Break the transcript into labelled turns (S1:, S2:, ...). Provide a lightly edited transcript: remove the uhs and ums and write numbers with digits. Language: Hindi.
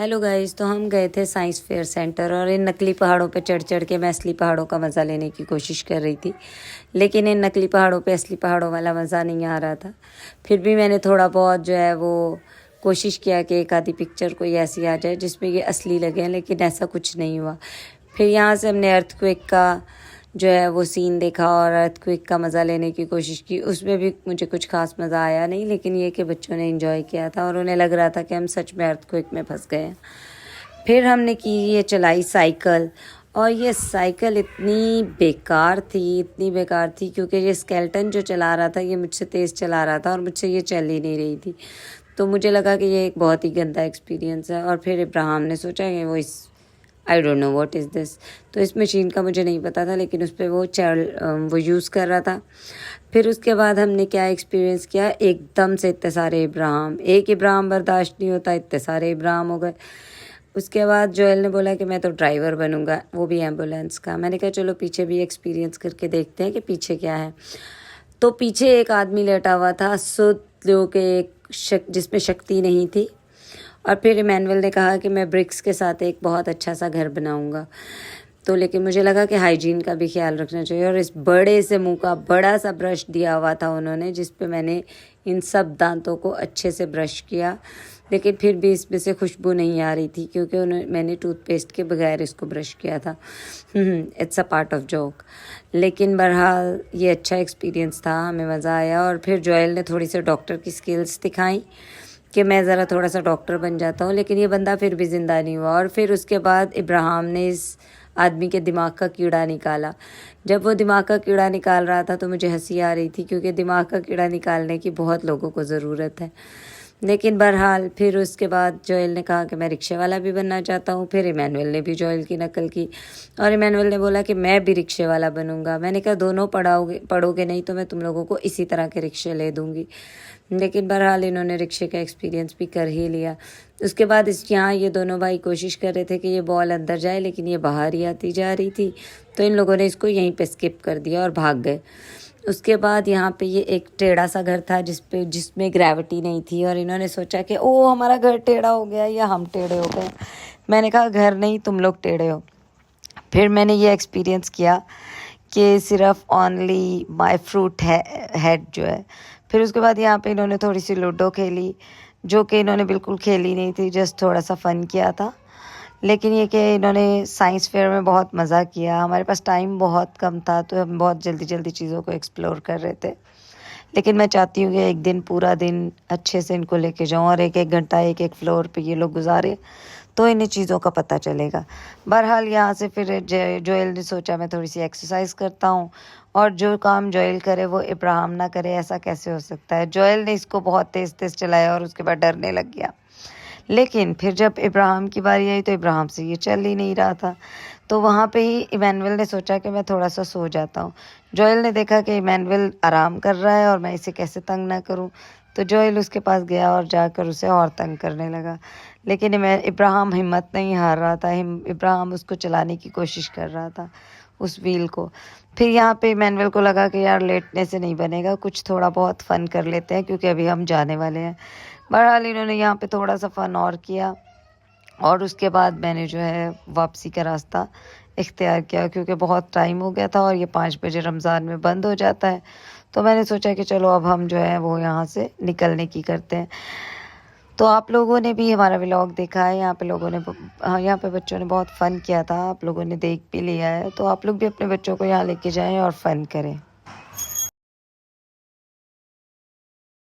S1: हेलो गाइस, तो हम गए थे साइंस फेयर सेंटर और इन नकली पहाड़ों पे चढ़ चढ़ के मैं असली पहाड़ों का मज़ा लेने की कोशिश कर रही थी। लेकिन इन नकली पहाड़ों पे असली पहाड़ों वाला मज़ा नहीं आ रहा था। फिर भी मैंने थोड़ा बहुत जो है वो कोशिश किया कि एक आधी पिक्चर कोई ऐसी आ जाए जिसमें ये असली लगे, लेकिन ऐसा कुछ नहीं हुआ। फिर यहाँ से हमने अर्थक्वेक का जो है वो सीन देखा और अर्थक्वेक का मज़ा लेने की कोशिश की। उसमें भी मुझे कुछ खास मज़ा आया नहीं, लेकिन ये कि बच्चों ने एंजॉय किया था और उन्हें लग रहा था कि हम सच में अर्थक्वेक में फंस गए हैं। फिर हमने की ये चलाई साइकिल, और ये साइकिल इतनी बेकार थी क्योंकि ये स्केलेटन जो चला रहा था ये मुझसे तेज़ चला रहा था और मुझसे ये चल ही नहीं रही थी। तो मुझे लगा कि ये एक बहुत ही गंदा एक्सपीरियंस है। और फिर इब्राहिम ने सोचा कि वो इस I don't know what is this, तो इस मशीन का मुझे नहीं पता था, लेकिन उस पर वो यूज़ कर रहा था। फिर उसके बाद हमने क्या एक्सपीरियंस किया, एकदम से इतने सारे इब्राहिम, एक इब्राहिम बर्दाश्त नहीं होता, इतने सारे इब्राहिम हो गए। उसके बाद जोएल ने बोला कि मैं तो ड्राइवर बनूंगा, वो भी एम्बुलेंस का। मैंने कहा चलो पीछे भी एक्सपीरियंस करके देखते हैं कि पीछे क्या है। तो पीछे एक आदमी लेटा हुआ था, जो कि जिसमें शक्ति नहीं थी। और फिर इमैनुअल ने कहा कि मैं ब्रिक्स के साथ एक बहुत अच्छा सा घर बनाऊंगा। तो लेकिन मुझे लगा कि हाइजीन का भी ख्याल रखना चाहिए, और इस बड़े से मुंह का बड़ा सा ब्रश दिया हुआ था उन्होंने, जिस पे मैंने इन सब दांतों को अच्छे से ब्रश किया। लेकिन फिर भी इसमें से खुशबू नहीं आ रही थी क्योंकि मैंने टूथपेस्ट के बगैर इसको ब्रश किया था। It's a part of joke. लेकिन बहरहाल ये अच्छा एक्सपीरियंस था, हमें मज़ा आया। और फिर जोएल ने थोड़ी सी डॉक्टर की स्किल्स दिखाई कि मैं ज़रा थोड़ा सा डॉक्टर बन जाता हूँ, लेकिन ये बंदा फिर भी ज़िंदा नहीं हुआ। और फिर उसके बाद इब्राहिम ने इस आदमी के दिमाग का कीड़ा निकाला। जब वो दिमाग का कीड़ा निकाल रहा था तो मुझे हंसी आ रही थी, क्योंकि दिमाग का कीड़ा निकालने की बहुत लोगों को ज़रूरत है। लेकिन बहरहाल फिर उसके बाद जोएल ने कहा कि मैं रिक्शे वाला भी बनना चाहता हूँ। फिर इमैनुअल ने भी जोएल की नकल की और इमैनुअल ने बोला कि मैं भी रिक्शे वाला बनूंगा। मैंने कहा दोनों पढ़ोगे नहीं तो मैं तुम लोगों को इसी तरह के रिक्शे ले दूँगी। लेकिन बहरहाल इन्होंने रिक्शे का एक्सपीरियंस भी कर ही लिया। उसके बाद यहाँ ये दोनों भाई कोशिश कर रहे थे कि ये बॉल अंदर जाए, लेकिन ये बाहर ही आती जा रही थी। तो इन लोगों ने इसको यहीं पे स्किप कर दिया और भाग गए। उसके बाद यहाँ पे ये एक टेढ़ा सा घर था जिसमें ग्रेविटी नहीं थी, और इन्होंने सोचा कि ओ हमारा घर टेढ़ा हो गया या हम टेढ़े हो गए। मैंने कहा घर नहीं, तुम लोग टेढ़े हो। फिर मैंने ये एक्सपीरियंस किया कि सिर्फ ओनली माय फ्रूट है हेड जो है। फिर उसके बाद यहाँ पे इन्होंने थोड़ी सी लूडो खेली, जो कि इन्होंने बिल्कुल खेली नहीं थी, जस्ट थोड़ा सा फ़न किया था। लेकिन ये कि इन्होंने साइंस फेयर में बहुत मज़ा किया। हमारे पास टाइम बहुत कम था तो हम बहुत जल्दी जल्दी चीज़ों को एक्सप्लोर कर रहे थे। लेकिन मैं चाहती हूँ कि एक दिन पूरा दिन अच्छे से इनको लेके जाऊँ और एक एक घंटा एक एक फ्लोर पे ये लोग गुजारे, तो इन्हें चीज़ों का पता चलेगा। बहरहाल यहाँ से फिर जोएल ने सोचा मैं थोड़ी सी एक्सरसाइज करता हूँ, और जो काम जोएल करे वो इब्राहिम ना करे, ऐसा कैसे हो सकता है। जोएल ने इसको बहुत तेज़ तेज़ चलाया और उसके बाद डरने लग गया। लेकिन फिर जब इब्राहिम की बारी आई तो इब्राहिम से ये चल ही नहीं रहा था। तो वहाँ पे ही इमैनुअल ने सोचा कि मैं थोड़ा सा सो जाता हूँ। जोएल ने देखा कि इमैनुअल आराम कर रहा है और मैं इसे कैसे तंग ना करूँ, तो जोएल उसके पास गया और जाकर उसे और तंग करने लगा। लेकिन इब्राहिम हिम्मत नहीं हार रहा था। इब्राहिम उसको चलाने की कोशिश कर रहा था, उस व्हील को। फिर यहाँ पे इमैनुअल को लगा कि यार लेटने से नहीं बनेगा, कुछ थोड़ा बहुत फ़न कर लेते हैं क्योंकि अभी हम जाने वाले हैं। बहरहाल इन्होंने यहाँ पे थोड़ा सा फ़न और किया, और उसके बाद मैंने जो है वापसी का रास्ता इख्तियार किया, क्योंकि बहुत टाइम हो गया था और ये 5 बजे रमज़ान में बंद हो जाता है। तो मैंने सोचा कि चलो अब हम जो है वो यहाँ से निकलने की करते हैं। तो आप लोगों ने भी हमारा व्लॉग देखा है, यहाँ पे बच्चों ने बहुत फ़न किया था, आप लोगों ने देख भी लिया है। तो आप लोग भी अपने बच्चों को यहाँ लेके जाएं और फ़न करें।